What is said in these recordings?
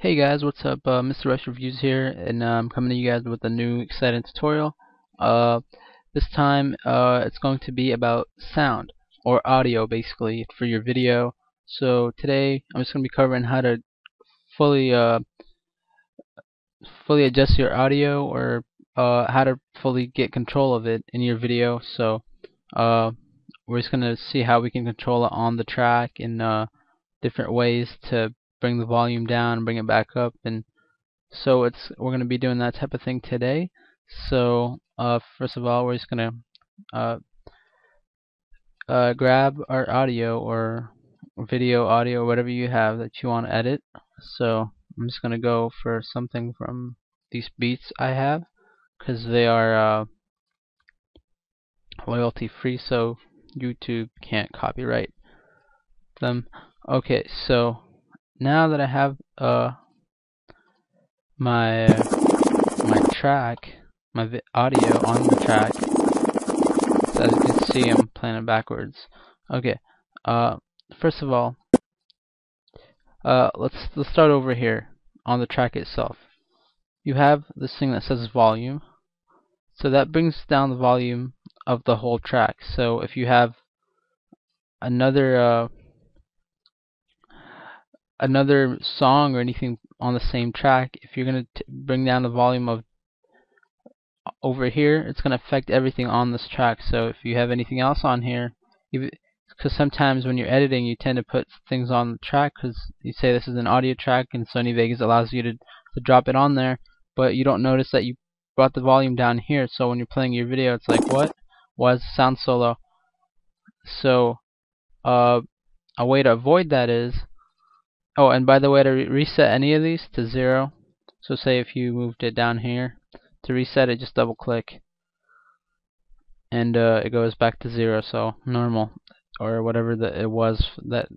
Hey guys, what's up? Mr. Rush Reviews here, and I'm coming to you guys with a new exciting tutorial. Uh, this time, it's going to be about sound or audio, basically, for your video. So today, I'm just going to be covering how to fully fully adjust your audio, or how to fully get control of it in your video. So uh, we're just going to see how we can control it on the track in different ways to bring the volume down and bring it back up. And so we're going to be doing that type of thing today. So first of all, we're just going to grab our audio or video audio, whatever you have that you want to edit. So I'm just going to go for something from these beats I have, because they are royalty free, so YouTube can't copyright them. Okay, so now that I have my track, my audio on the track, so as you can see, I'm playing it backwards. Okay, first of all, let's start over here on the track itself. You have this thing that says volume, so that brings down the volume of the whole track. So if you have another song or anything on the same track, if you're going to bring down the volume of over here, it's going to affect everything on this track. So if you have anything else on here, because sometimes when you're editing, you tend to put things on the track because you say this is an audio track, and Sony Vegas allows you to drop it on there, but you don't notice that you brought the volume down here. So when you're playing your video, it's like, what? Why does it sound so low? So a way to avoid that is, oh, and by the way, to reset any of these to 0, so say if you moved it down here, to reset it, just double click and it goes back to 0, so normal, or whatever it was that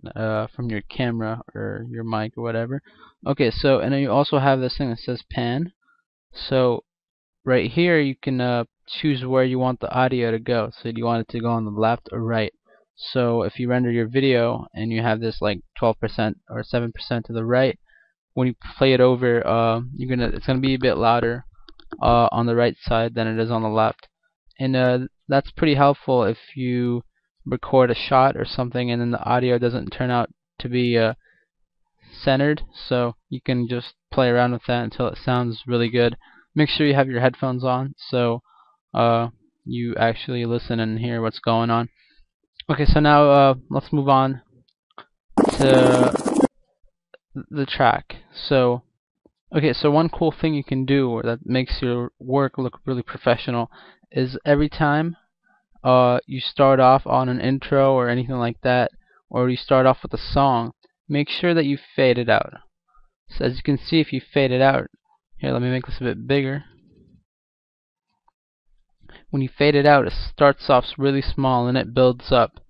from your camera or your mic or whatever. Okay, so and then you also have this thing that says pan. So right here you can choose where you want the audio to go. So do you want it to go on the left or right? So if you render your video and you have this like 12% or 7% to the right, when you play it over, it's gonna be a bit louder on the right side than it is on the left. And that's pretty helpful if you record a shot or something and then the audio doesn't turn out to be centered. So you can just play around with that until it sounds really good. Make sure you have your headphones on so you actually listen and hear what's going on. Okay, so now let's move on to the track. So okay, so one cool thing you can do that makes your work look really professional is every time you start off on an intro or anything like that, or you start off with a song, make sure that you fade it out. So as you can see, if you fade it out, here, let me make this a bit bigger. When you fade it out, it starts off really small and it builds up,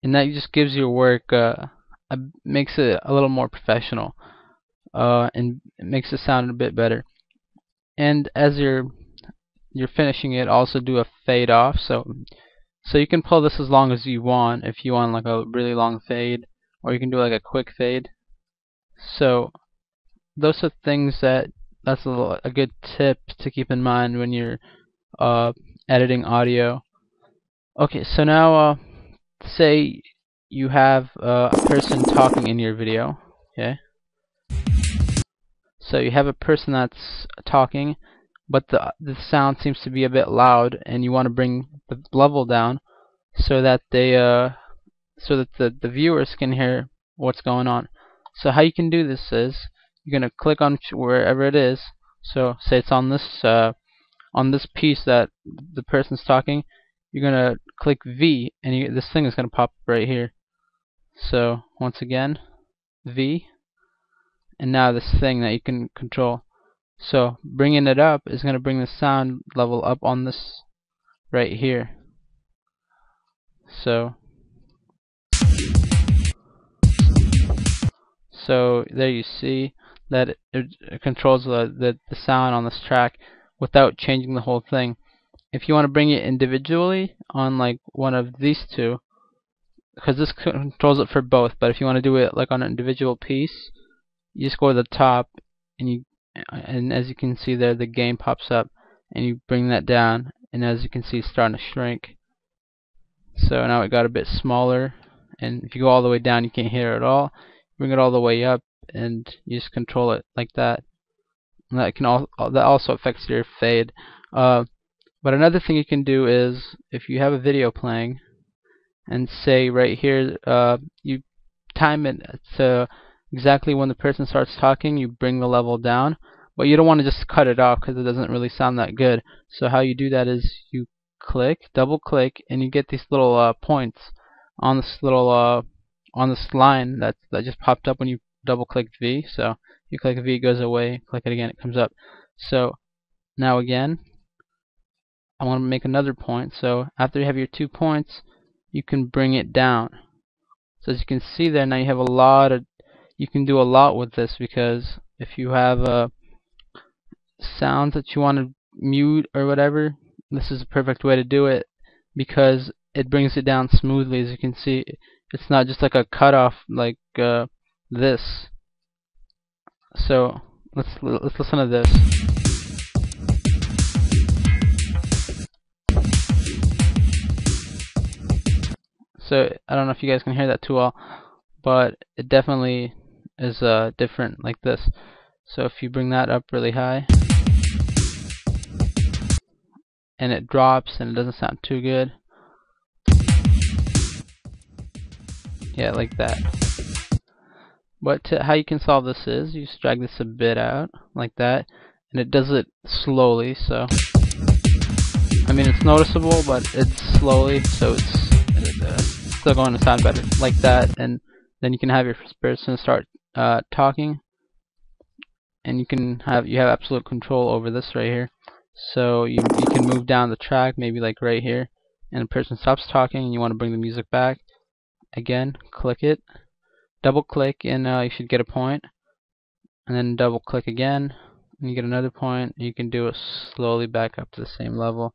and that just gives your work makes it a little more professional, and it makes it sound a bit better. And as you're finishing it, also do a fade off. So you can pull this as long as you want, if you want like a really long fade, or you can do like a quick fade. So those are things that's a good tip to keep in mind when you're editing audio. Okay, so now say you have a person talking in your video. Okay, so you have a person that's talking, but the sound seems to be a bit loud, and you want to bring the level down so that the viewers can hear what's going on. So how you can do this is you're gonna click on wherever it is. So say it's on this piece that the person's talking. You're gonna click V, and this thing is gonna pop up right here. So once again, V, and now this thing that you can control. So bringing it up is going to bring the sound level up on this right here. So there you see that it controls the sound on this track without changing the whole thing. If you want to bring it individually on like one of these two, because this controls it for both, but if you want to do it like on an individual piece, you just go to the top, and as you can see there, the gain pops up, and you bring that down, and as you can see, it's starting to shrink. So now it got a bit smaller, and if you go all the way down, you can't hear it at all. Bring it all the way up, and you just control it like that. And that also affects your fade. But another thing you can do is, if you have a video playing, and say right here, you time it to exactly when the person starts talking, you bring the level down, but you don't want to just cut it off because it doesn't really sound that good. So how you do that is you double click, and you get these little points on this little on this line that just popped up when you double clicked V. So you click V, it goes away, click it again, it comes up. So now again, I want to make another point. So after you have your 2 points, you can bring it down. So as you can see there, now you have you can do a lot with this, because if you have sounds that you want to mute or whatever, this is a perfect way to do it, because it brings it down smoothly. As you can see, it's not just like a cutoff like this. So let's listen to this. So I don't know if you guys can hear that too well, but it definitely is different like this. So if you bring that up really high, and it drops and it doesn't sound too good, yeah, like that. But how you can solve this is you just drag this a bit out like that, and it does it slowly. So I mean, it's noticeable, but it's slowly, so it's still going to sound better like that. And then you can have your first person start talking, and you have absolute control over this right here. So you can move down the track, maybe like right here, and the person stops talking, and you want to bring the music back. Again, click it, double click, and you should get a point, and then double click again, and you get another point. You can do it slowly back up to the same level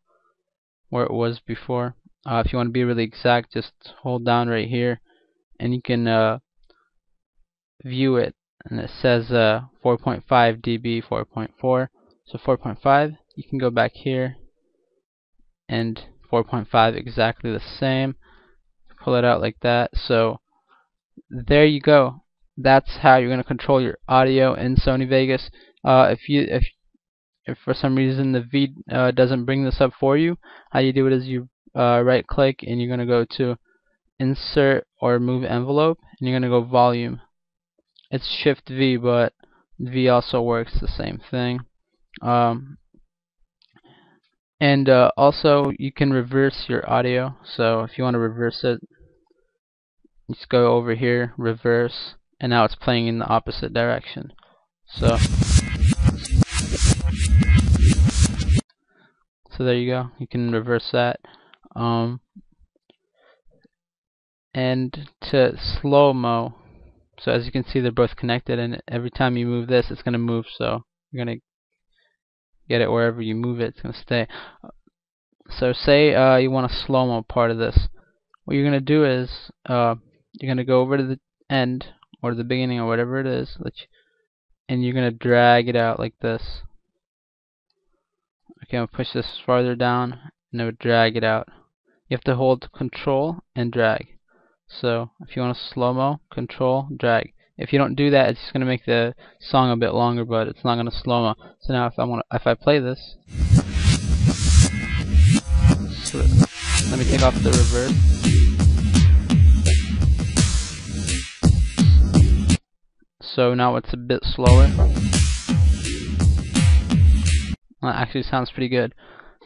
where it was before. If you want to be really exact, just hold down right here, and you can view it, and it says 4.5 dB, 4.4. So 4.5, you can go back here, and 4.5 exactly the same. Pull it out like that. So there you go. That's how you're going to control your audio in Sony Vegas. If for some reason the V doesn't bring this up for you, how you do it is you right click, and you're going to go to insert or move envelope, and you're going to go volume. It's shift V, but V also works the same thing. And also you can reverse your audio. So if you want to reverse it, just go over here, reverse, and now it's playing in the opposite direction. So there you go. You can reverse that. And to slow-mo, so as you can see, they're both connected, and every time you move this, it's going to move. So you're going to get it wherever you move it, it's going to stay. So say you want a slow-mo part of this. What you're going to do is you're going to go over to the end or the beginning or whatever it is, and you're going to drag it out like this. Okay, I'm going to push this farther down, and I would drag it out. You have to hold Control and drag. So if you want a slow-mo, Control, drag. If you don't do that, it's just going to make the song a bit longer, but it's not going to slow-mo. So now if I play this, so let me take off the reverb. So now it's a bit slower. That actually sounds pretty good.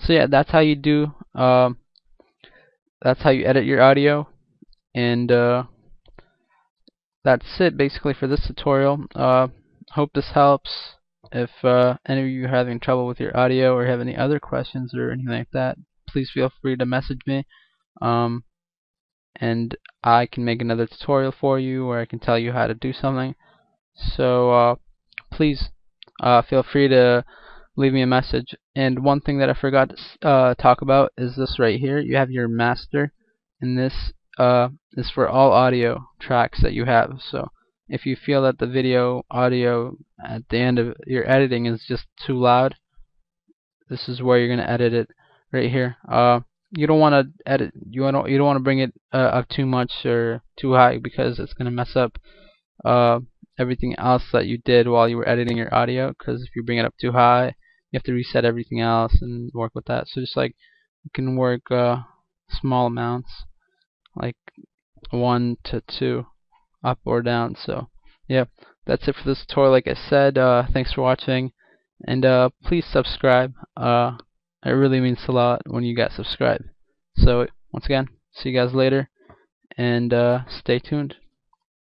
So yeah, that's how you do. That's how you edit your audio, and that's it basically for this tutorial. Hope this helps. If any of you are having trouble with your audio or have any other questions or anything like that, please feel free to message me, and I can make another tutorial for you, or I can tell you how to do something. So please feel free to leave me a message. And one thing that I forgot to talk about is this right here. You have your master, and this is for all audio tracks that you have. So if you feel that the video audio at the end of your editing is just too loud, this is where you're going to edit it right here. You don't want to edit. You don't want to bring it up too much or too high, because it's going to mess up uh, everything else that you did while you were editing your audio. Because if you bring it up too high, you have to reset everything else and work with that. So just like you can work small amounts, like 1 to 2, up or down. So yeah, that's it for this tutorial. Like I said, thanks for watching, and please subscribe. It really means a lot when you guys subscribe. So once again, see you guys later, and stay tuned.